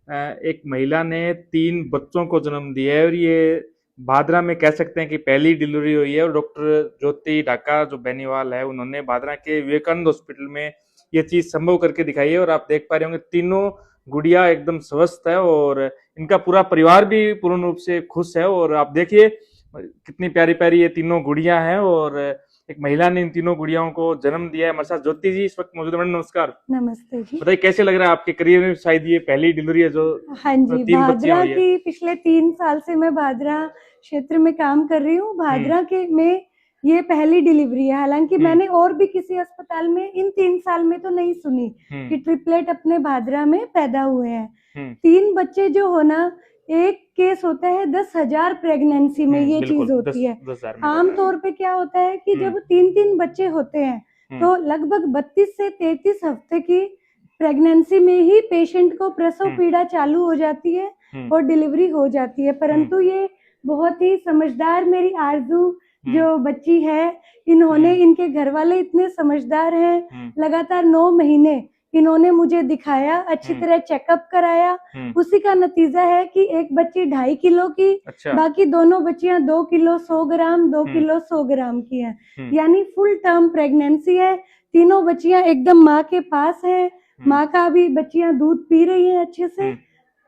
एक महिला ने 3 बच्चों को जन्म दिया है और ये भादरा में कह सकते हैं कि पहली डिलीवरी हुई है। और डॉक्टर ज्योति ढाका जो बेनीवाल है, उन्होंने भादरा के विवेकानंद हॉस्पिटल में ये चीज संभव करके दिखाई है। और आप देख पा रहे होंगे तीनों गुड़िया एकदम स्वस्थ है और इनका पूरा परिवार भी पूर्ण रूप से खुश है। और आप देखिए कितनी प्यारी प्यारी ये तीनों गुड़िया हैं और एक महिला ने इन तीनों गुड़ियाओं को जन्म दिया है। हमारे साथ ज्योति जी इस वक्त मौजूद है। मैडम नमस्कार। नमस्ते जी। बताइए कैसे लग रहा है आपके करियर में, शायद ये पहली डिलीवरी है जो हाँ जी, 3 बच्चियां भादरा हुई है। की पिछले 3 साल से मैं भादरा क्षेत्र में काम कर रही हूँ। भादरा के में ये पहली डिलीवरी है। हालांकि मैंने और भी किसी अस्पताल में इन 3 साल में तो नहीं सुनी कि ट्रिपलेट अपने भादरा में पैदा हुए हैं। 3 बच्चे जो होना, एक केस होता है 10,000 प्रेगनेंसी में ये चीज होती है। आमतौर पे क्या होता है कि जब 3-3 बच्चे होते हैं तो लगभग 32 से 33 हफ्ते की प्रेगनेंसी में ही पेशेंट को प्रसव पीड़ा चालू हो जाती है और डिलीवरी हो जाती है। परंतु ये बहुत ही समझदार मेरी आरजू जो बच्ची है, इन्होंने, इनके घर वाले इतने समझदार हैं, लगातार 9 महीने इन्होंने मुझे दिखाया, अच्छी तरह चेकअप कराया। उसी का नतीजा है कि एक बच्ची 2.5 किलो की, बाकी दोनों बच्चियां 2 किलो 100 ग्राम, 2 किलो 100 ग्राम की हैं। यानी फुल टर्म प्रेगनेंसी है। तीनों बच्चियां एकदम माँ के पास हैं। माँ का भी बच्चियां दूध पी रही हैं अच्छे से।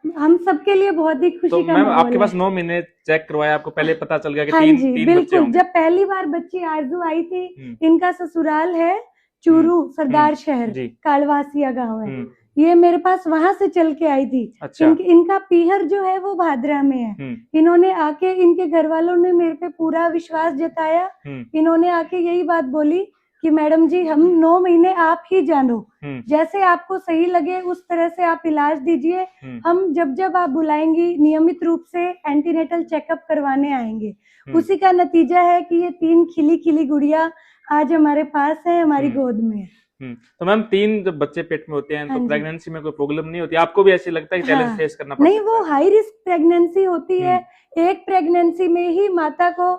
हम सबके लिए बहुत ही खुशी तो का मैम माहौल आपके पास है। 9 महीने चेक करवाया, आपको पहले पता चल गया कि हाँ तीन जी, बच्चे बिल्कुल। होंगे। जब पहली बार बच्ची आरजू आई थी, इनका ससुराल है चूरू, सरदार शहर, कालवासिया गांव है। ये मेरे पास वहां से चल के आई थी। अच्छा। इनका पीहर जो है वो भादरा में है। इन्होंने आके, इनके घर वालों ने मेरे पे पूरा विश्वास जताया। इन्होंने आके यही बात बोली कि मैडम जी, हम 9 महीने आप ही जानो, जैसे आपको सही लगे उस तरह से आप इलाज दीजिए। हम जब जब आप बुलाएंगी नियमित रूप से एंटीनेटल चेकअप करवाने आएंगे। उसी का नतीजा है कि ये 3 खिली खिली गुड़िया आज हमारे पास है, हमारी गोद में है। तो मैम 3 जब बच्चे पेट में होते हैं तो प्रेगनेंसी में कोई प्रॉब्लम नहीं होती? आपको भी ऐसे लगता है कि चैलेंज फेस करना पड़ता है? नहीं, वो हाई रिस्क प्रेगनेंसी होती है। एक प्रेगनेंसी में ही माता को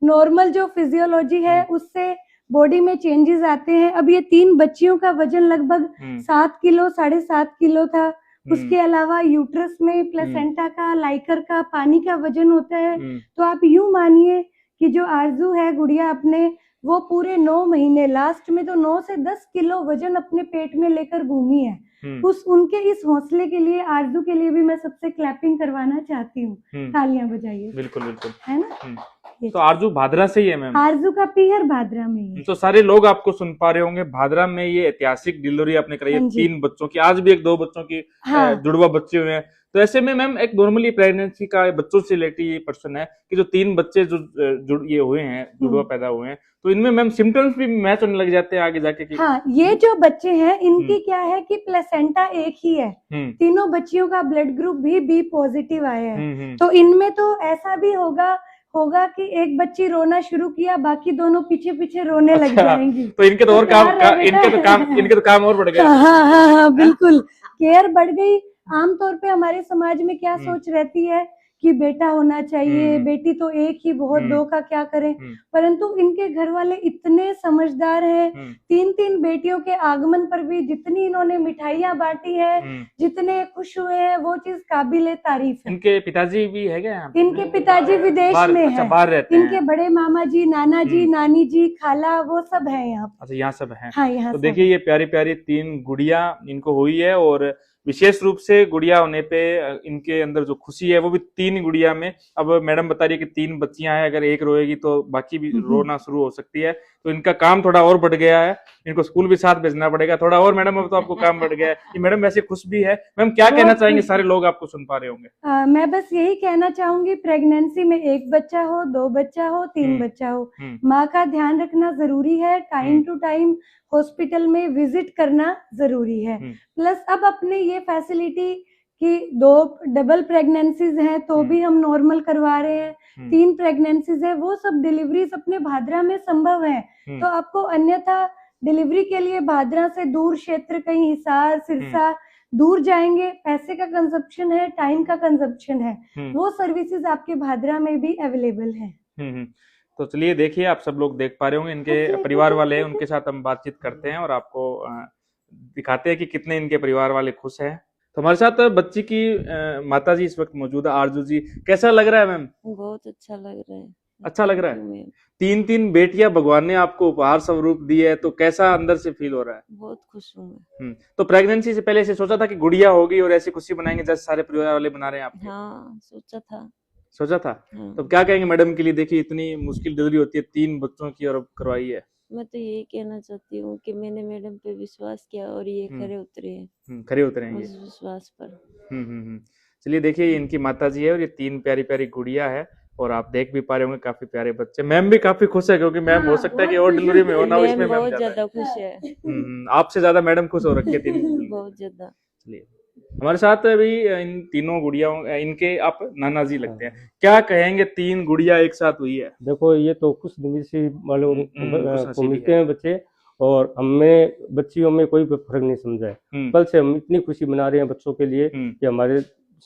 नॉर्मल जो फिजियोलॉजी है उससे बॉडी में चेंजेस आते हैं। अब ये 3 बच्चियों का वजन लगभग 7 किलो 7.5 किलो था। उसके अलावा यूट्रस में प्लेसेंटा का, लाइकर का, पानी का वजन होता है। तो आप यूं मानिए कि जो आरजू है गुड़िया अपने, वो पूरे 9 महीने, लास्ट में तो 9 से 10 किलो वजन अपने पेट में लेकर घूमी है। उनके इस हौसले के लिए, आरजू के लिए भी मैं सबसे क्लैपिंग करवाना चाहती हूँ। तालियां बजाइए। बिल्कुल बिल्कुल, है ना। तो आरजू भादरा से ही है मैम? आरजू का पीहर भादरा में ही है। तो सारे लोग आपको सुन पा रहे होंगे, भादरा में ये ऐतिहासिक डिलीवरी आपने कराई है 3 बच्चों की। आज भी 1-2 बच्चों की जुड़वा बच्चे हुए हैं। तो ऐसे में मैम एक नॉर्मली प्रेगनेंसी का बच्चों से रिलेटेड पर्सन है कि जो 3 बच्चे जो ये हुए हैं, जुड़वा पैदा हुए हैं, तो इनमें मैम सिम्टम्स भी मैच होने लग जाते हैं आगे जाके कि? हाँ, ये जो बच्चे हैं इनकी क्या है कि प्लेसेंटा एक ही है। तीनों बच्चियों का ब्लड ग्रुप भी बी पॉजिटिव आया है। तो इनमें तो ऐसा भी होगा कि एक बच्ची रोना शुरू किया, बाकी दोनों पीछे पीछे रोने लग जाएंगी। तो इनके तो और इनके तो काम और बढ़ गया। हाँ, बिल्कुल, केयर बढ़ गई। आमतौर पे हमारे समाज में क्या सोच रहती है कि बेटा होना चाहिए, बेटी तो एक ही बहुत, 2 का क्या करें। परंतु इनके घर वाले इतने समझदार हैं। 3-3 बेटियों के आगमन पर भी जितनी इन्होंने मिठाइयाँ बांटी है, जितने खुश हुए हैं, वो चीज काबिले तारीफ है। इनके पिताजी भी है क्या? इनके पिताजी विदेश में हैं। बाहर रहते हैं। इनके बड़े मामा जी, नाना जी, नानी जी, खाला, वो सब है यहाँ। अच्छा, यहाँ सब है। हाँ, यहाँ तो देखिए ये प्यारी प्यारी 3 गुड़िया इनको हुई है और विशेष रूप से गुड़िया होने पे इनके अंदर जो खुशी है वो भी 3 गुड़िया में। अब मैडम बता रही है कि 3 बच्चियां हैं, अगर एक रोएगी तो बाकी भी रोना शुरू हो सकती है। तो इनका काम थोड़ा और बढ़ गया है, इनको स्कूल भी साथ भेजना पड़ेगा थोड़ा और। मैडम अब तो आपको काम बढ़ गया है कि मैडम वैसे खुश भी है। मैम क्या कहना चाहेंगे? सारे लोग आपको सुन पा रहे होंगे। मैं बस यही कहना चाहूंगी, प्रेगनेंसी में 1 बच्चा हो, 2 बच्चा हो, 3 बच्चा हो, माँ का ध्यान रखना जरूरी है। टाइम टू टाइम हॉस्पिटल में विजिट करना जरूरी है। प्लस अब अपने ये फैसिलिटी कि 2 डबल प्रेगनेंसीज हैं तो भी हम नॉर्मल करवा रहे हैं, 3 प्रेगनेंसीज है, वो सब डिलीवरीज अपने भादरा में संभव है। तो आपको अन्यथा डिलीवरी के लिए भादरा से दूर क्षेत्र, कहीं हिसार, सिरसा दूर जाएंगे, पैसे का कंजप्शन है, टाइम का कंजप्शन है, वो सर्विसेज आपके भादरा में भी अवेलेबल है। तो चलिए देखिए, आप सब लोग देख पा रहे होंगे, इनके परिवार वाले हैं, उनके साथ हम बातचीत करते हैं और आपको दिखाते हैं कि कितने इनके परिवार वाले खुश हैं। तो हमारे साथ बच्ची की माता जी इस वक्त मौजूद है, आरजू जी। कैसा लग रहा है मैम? बहुत अच्छा लग रहा है। अच्छा लग रहा थैंक यू है। मैम। तीन तीन बेटियां भगवान ने आपको उपहार स्वरूप दी है, तो कैसा अंदर से फील हो रहा है? बहुत खुश हूँ मैं। तो प्रेगनेंसी से पहले से सोचा था कि गुड़िया होगी और ऐसी खुशी बनाएंगे जैसे सारे परिवार वाले बना रहे हैं आपके? हाँ, सोचा था। सोचा था। हाँ। तो क्या कहेंगे मैडम के लिए? देखिए इतनी मुश्किल डिलीवरी होती है, 3 बच्चों की, और अब करवाई है। मैं तो यही कहना चाहती हूँ कि मैंने मैडम पे विश्वास किया और ये हम्म खरे उतरे हैं खरे उतरेंगे। उस विश्वास पर। हम्म। चलिए देखिए, ये इनकी माता जी है और ये 3 प्यारी प्यारी गुड़िया है, और आप देख भी पा रहे होंगे काफी प्यारे बच्चे। मैम भी काफी खुश है, क्योंकि मैम हो सकता है कि और डिलीवरी में हो ना हो, मैम इसमें मैम बहुत ज्यादा है। ज्यादा खुश है। आपसे ज्यादा मैडम खुश हो रखी है 3 बहुत ज्यादा। चलिए, हमारे साथ अभी इन तीनों गुड़ियाओं, इनके आप नाना जी लगते हैं, क्या कहेंगे? 3 गुड़िया एक साथ हुई है। देखो ये तो खुश नसीबी वालों खुश को नसीबी मिलते है। हैं बच्चे, और हमें बच्चियों में कोई फर्क नहीं समझा है। कल से हम इतनी खुशी मना रहे हैं बच्चों के लिए कि हमारे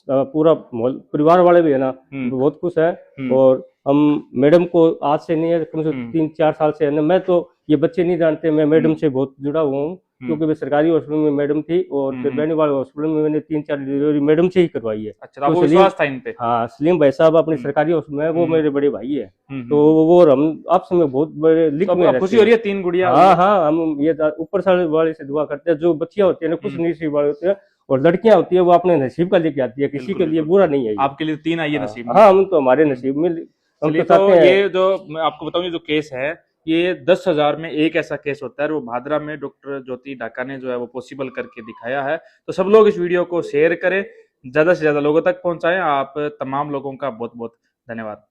पूरा परिवार वाले भी है ना बहुत खुश है। और हम मैडम को आज से नहीं है, कम से कम 3-4 साल से है ना, मैं तो ये बच्चे नहीं जानते, मैं मैडम से बहुत जुड़ा हुआ हूँ, क्योंकि मैं सरकारी हॉस्पिटल में मैडम थी, और फिर बेनीवाल हॉस्पिटल में मैंने 3-4 डिलीवरी मैडम से ही करवाई है। अच्छा, आपको विश्वास था इन पे? हाँ, सलीम भाई साहब अपने सरकारी हॉस्पिटल में, वो मेरे बड़े भाई है, तो वो और हम आपस में बहुत बड़े लिंक में रहते हैं। खुशी हो रही है 3 गुड़िया? हाँ, हम ये ऊपर साल वाले से दुआ करते हैं। जो बच्चियां होती है ना खुश नसीब वाले होते हैं, और लड़कियां होती है वो अपने नसीब का लेके आती है, किसी के लिए बुरा नहीं है। आपके लिए 3 आई है नसीब में। हाँ, हम तो हमारे नसीब में हम चलिए, तो चाहते हैं। ये जो मैं आपको बताऊं, ये जो केस है, ये 10,000 में एक ऐसा केस होता है, और वो भादरा में डॉक्टर ज्योति ढाका ने जो है वो पॉसिबल करके दिखाया है। तो सब लोग इस वीडियो को शेयर करें, ज्यादा से ज्यादा लोगों तक पहुंचाएं। आप तमाम लोगों का बहुत बहुत धन्यवाद।